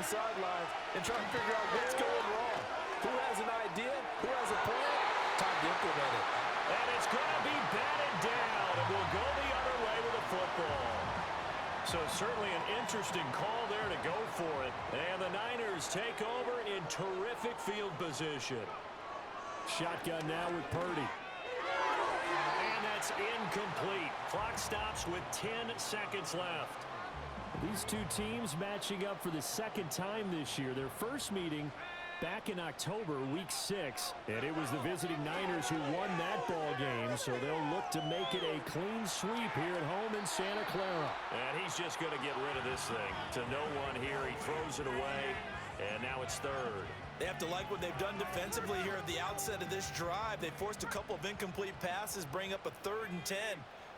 sidelines and trying to figure out what's going wrong. Who has an idea? Who has a plan? Time to implement it. And it's going to be batted down, and we'll go the other way with a football. So certainly an interesting call there to go for it. And the Niners take over in terrific field position. Shotgun now with Purdy. And that's incomplete. Clock stops with 10 seconds left. These two teams matching up for the second time this year. Their first meeting back in October, week 6. And it was the visiting Niners who won that ball game, so they'll look to make it a clean sweep here at home in Santa Clara. And he's just going to get rid of this thing. To no one here, he throws it away, and now it's third. They have to like what they've done defensively here at the outset of this drive. They forced a couple of incomplete passes, bring up a 3rd and 10.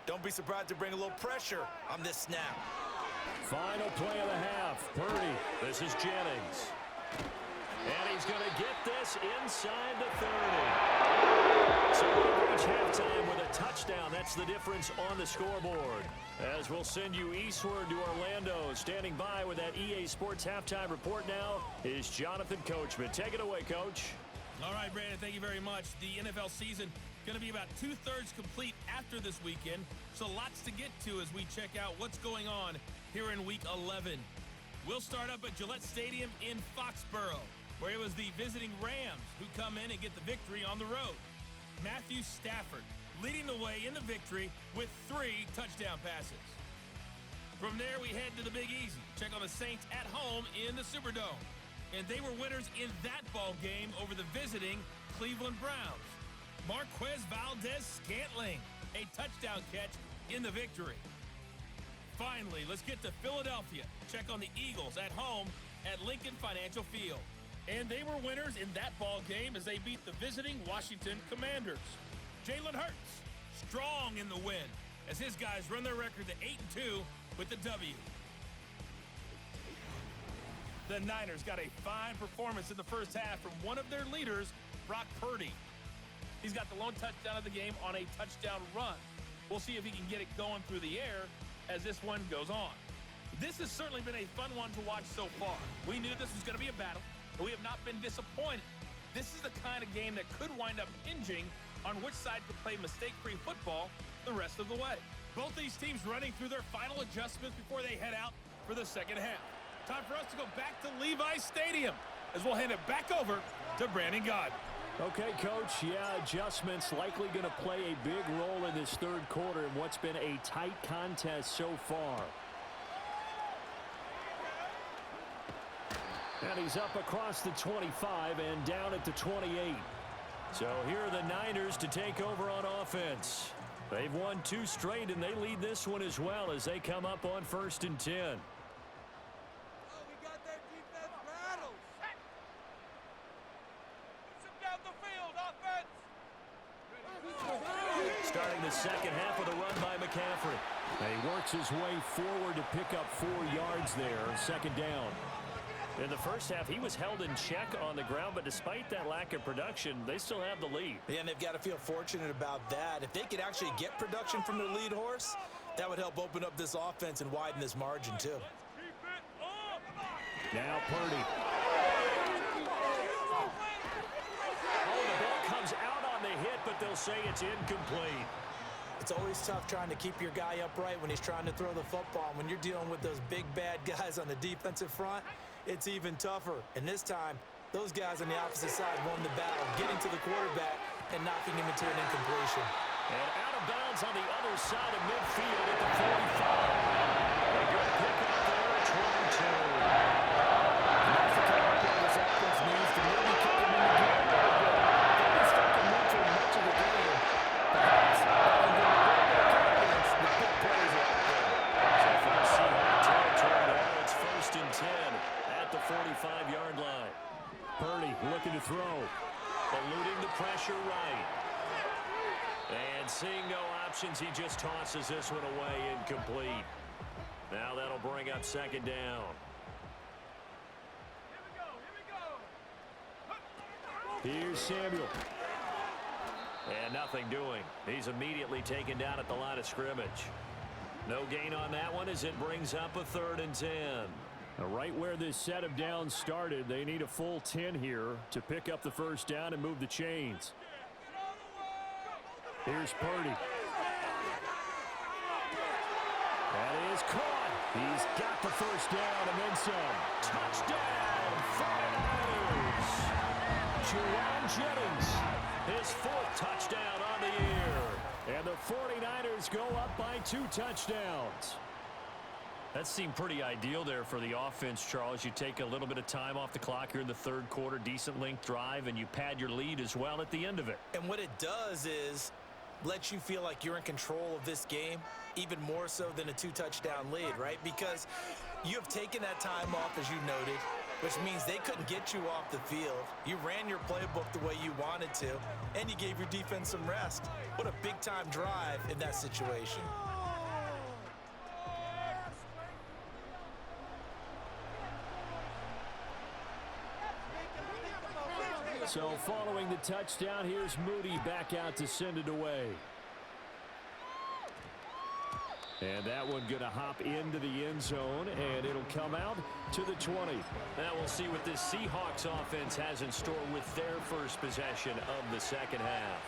Don't be surprised to bring a little pressure on this snap. Final play of the half. Purdy. This is Jennings. And he's going to get this inside the 30. So we'll reach halftime with a touchdown. That's the difference on the scoreboard. As we'll send you eastward to Orlando. Standing by with that EA Sports Halftime Report now is Jonathan Coachman. Take it away, Coach. All right, Brandon, thank you very much. The NFL season going to be about 2/3 complete after this weekend. So lots to get to as we check out what's going on here in Week 11. We'll start up at Gillette Stadium in Foxborough, where it was the visiting Rams who come in and get the victory on the road. Matthew Stafford leading the way in the victory with 3 touchdown passes. From there, we head to the Big Easy. Check on the Saints at home in the Superdome. And they were winners in that ball game over the visiting Cleveland Browns. Marquez Valdez-Scantling, a touchdown catch in the victory. Finally, let's get to Philadelphia. Check on the Eagles at home at Lincoln Financial Field. And they were winners in that ball game as they beat the visiting Washington Commanders. Jalen Hurts, strong in the win, as his guys run their record to 8-2 with the W. The Niners got a fine performance in the first half from one of their leaders, Brock Purdy. He's got the lone touchdown of the game on a touchdown run. We'll see if he can get it going through the air as this one goes on. This has certainly been a fun one to watch so far. We knew this was going to be a battle, but we have not been disappointed. This is the kind of game that could wind up hinging on which side could play mistake-free football the rest of the way. Both these teams running through their final adjustments before they head out for the second half. Time for us to go back to Levi's Stadium as we'll hand it back over to Brandon Gaudin. Okay, Coach, adjustments likely going to play a big role in this third quarter in what's been a tight contest so far. And he's up across the 25 and down at the 28. So here are the Niners to take over on offense. They've won 2 straight, and they lead this one as well as they come up on 1st and 10. Starting the second half with a run by McCaffrey. And he works his way forward to pick up 4 yards there, 2nd down. In the first half, he was held in check on the ground, but despite that lack of production, they still have the lead. Yeah, and they've got to feel fortunate about that. If they could actually get production from their lead horse, that would help open up this offense and widen this margin too. Now Purdy. Oh, the ball comes out on the hit, but they'll say it's incomplete. It's always tough trying to keep your guy upright when he's trying to throw the football. When you're dealing with those big, bad guys on the defensive front, it's even tougher. And this time, those guys on the opposite side won the battle, getting to the quarterback and knocking him into an incompletion. And out of bounds on the other side of midfield at the 45. A good pick up there at 22. And that's the kind of play this offense needs to really kick him in the gear. They've been stuck in neutral much of the game. Perhaps having been confidence, the big plays are out there. So for the Seahawks territory now, it's 1st and 10 at the 45-yard line. Purdy looking to throw. Eluding the pressure right. And seeing no options, he just tosses this one away incomplete. Now that'll bring up 2nd down. Here's Samuel. And nothing doing. He's immediately taken down at the line of scrimmage. No gain on that one as it brings up a 3rd and 10. Right where this set of downs started, they need a full 10 here to pick up the first down and move the chains. Here's Purdy. That is caught. He's got the first down and then some. Touchdown, 49ers. Juwan Jennings, his 4th touchdown on the year. And the 49ers go up by 2 touchdowns. That seemed pretty ideal there for the offense, Charles. You take a little bit of time off the clock here in the 3rd quarter, decent length drive, and you pad your lead as well at the end of it. And what it does is let you feel like you're in control of this game, even more so than a 2-touchdown lead, right? Because you have taken that time off, as you noted, which means they couldn't get you off the field. You ran your playbook the way you wanted to, and you gave your defense some rest. What a big-time drive in that situation. So following the touchdown, here's Moody back out to send it away. And that one going to hop into the end zone, and it'll come out to the 20. Now we'll see what this Seahawks offense has in store with their first possession of the second half.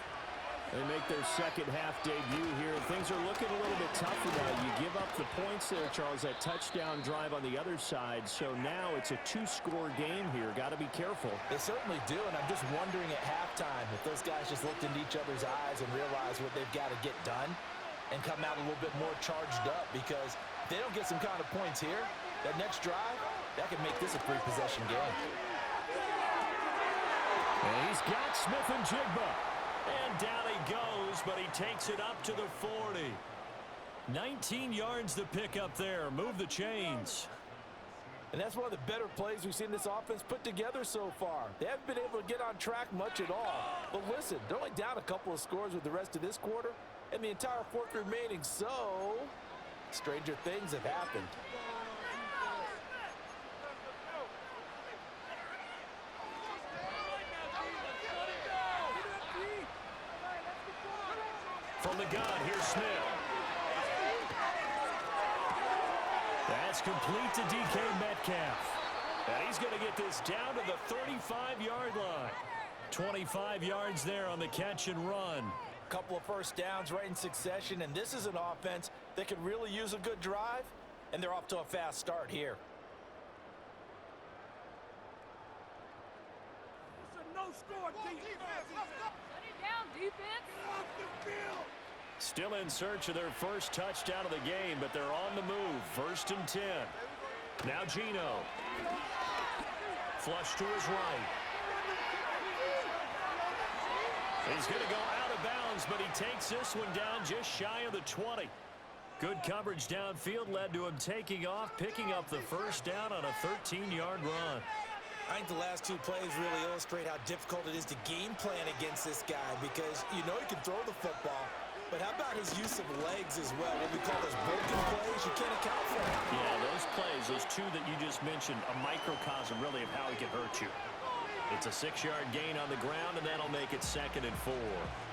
They make their second half debut here. Things are looking a little bit tougher now. You give up the points there, Charles, that touchdown drive on the other side. So now it's a 2-score game here. Got to be careful. They certainly do, and I'm just wondering at halftime if those guys just looked into each other's eyes and realized what they've got to get done and come out a little bit more charged up, because if they don't get some kind of points here, that next drive, that could make this a 3-possession game. And he's got Smith and Jigba. And down he goes, but he takes it up to the 40. 19 yards to pick up there. Move the chains. And that's one of the better plays we've seen this offense put together so far. They haven't been able to get on track much at all. But listen, they're only down a couple of scores with the rest of this quarter and the entire 4th remaining. So, stranger things have happened. From the gun, here's Smith. That's complete to DK Metcalf. And he's going to get this down to the 35-yard line. 25 yards there on the catch and run. Couple of first downs right in succession, and this is an offense that could really use a good drive, and they're off to a fast start here. It's a no-score defense. Shut it down, defense. Off the field. Still in search of their first touchdown of the game, but they're on the move. 1st and 10. Now Geno. Flush to his right. He's going to go out of bounds, but he takes this one down just shy of the 20. Good coverage downfield led to him taking off, picking up the first down on a 13-yard run. I think the last 2 plays really illustrate how difficult it is to game plan against this guy, because you know he can throw the football, but how about his use of legs as well? What we call those broken plays, you can't account for them. Yeah, those plays, those 2 that you just mentioned, a microcosm really of how he can hurt you. It's a 6-yard gain on the ground, and that'll make it 2nd and 4.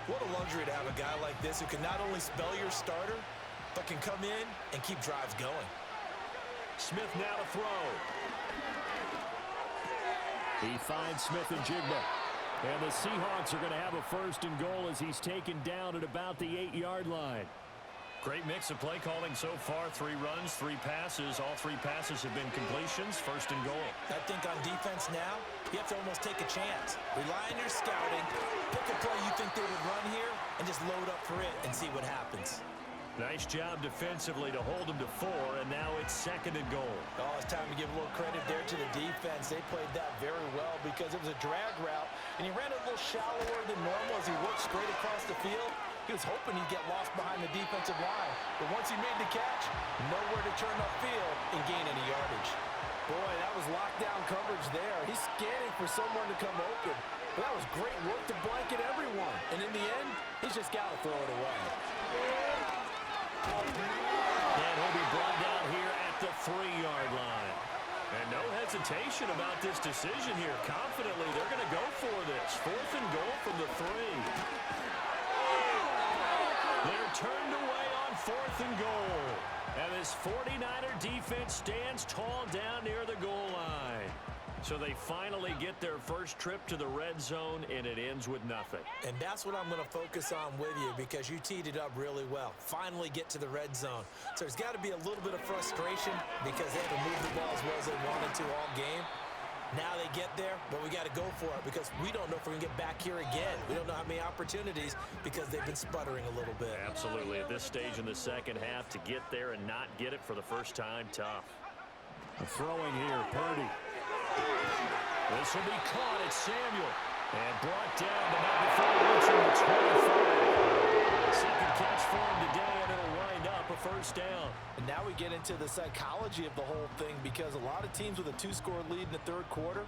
What a luxury to have a guy like this who can not only spell your starter, but can come in and keep drives going. Smith now to throw. He finds Smith and Jigba. And the Seahawks are going to have a 1st and goal as he's taken down at about the 8-yard line. Great mix of play calling so far. 3 runs, 3 passes. All 3 passes have been completions. 1st and goal. I think on defense now, you have to almost take a chance. Rely on your scouting. Pick a play you think they would run here and just load up for it and see what happens. Nice job defensively to hold them to 4, and now it's 2nd and goal. Oh, it's time to give a little credit there to the defense. They played that very well because it was a drag route, and he ran a little shallower than normal as he worked straight across the field. He was hoping he'd get lost behind the defensive line, but once he made the catch, nowhere to turn upfield and gain any yardage. Boy, that was lockdown coverage there. He's scanning for someone to come open. But that was great work to blanket everyone. And in the end, he's just got to throw it away. And he'll be brought down here at the 3-yard line. And no hesitation about this decision here. Confidently, they're going to go for this. 4th and goal from the 3. They're turned away on 4th and goal. And this 49er defense stands tall down near the goal line. So they finally get their first trip to the red zone, and it ends with nothing. And that's what I'm going to focus on with you, because you teed it up really well. Finally get to the red zone. So there's got to be a little bit of frustration because they haven't moved the ball as well as they wanted to all game. Now they get there, but we got to go for it because we don't know if we're going to get back here again. We don't know how many opportunities because they've been sputtering a little bit. Absolutely. At this stage in the second half, to get there and not get it for the first time, tough. Throwing here, Purdy. This will be caught at Samuel. And brought down, but not before reaching the 25. Second catch for him today, and it'll wind up a first down. And now we get into the psychology of the whole thing, because a lot of teams with a 2-score lead in the third quarter,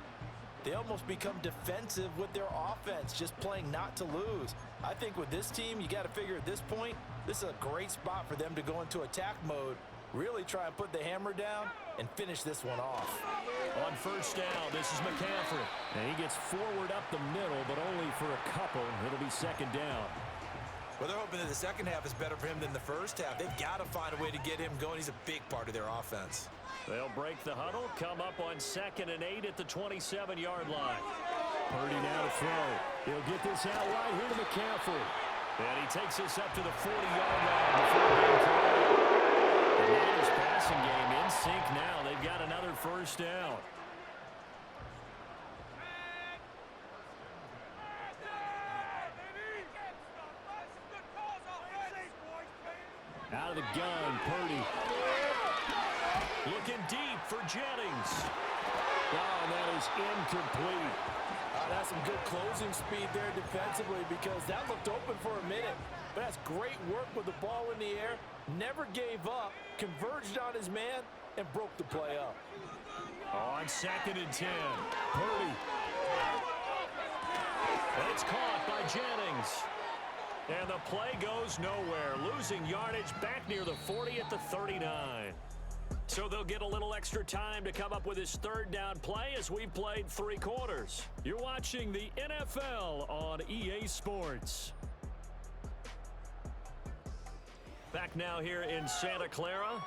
they almost become defensive with their offense, just playing not to lose. I think with this team, you got to figure at this point, this is a great spot for them to go into attack mode, really try and put the hammer down and finish this one off. On first down, this is McCaffrey. And he gets forward up the middle, but only for a couple. It'll be second down. Well, they're hoping that the second half is better for him than the first half. They've got to find a way to get him going. He's a big part of their offense. They'll break the huddle, come up on 2nd and 8 at the 27-yard line. Purdy now to throw. He'll get this out wide here to McCaffrey. And he takes this up to the 40-yard line before being caught. The Niners passing game in sync now. They've got another first down. Out of the gun, Purdy. Looking deep for Jennings. Oh, that is incomplete. That's some good closing speed there defensively, because that looked open for a minute. But that's great work with the ball in the air. Never gave up, converged on his man, and broke the play up. On 2nd and 10. Purdy. It's caught by Jennings. And the play goes nowhere. Losing yardage back near the 40 at the 39. So they'll get a little extra time to come up with his third down play as we've played 3 quarters. You're watching the NFL on EA Sports. Back now here in Santa Clara.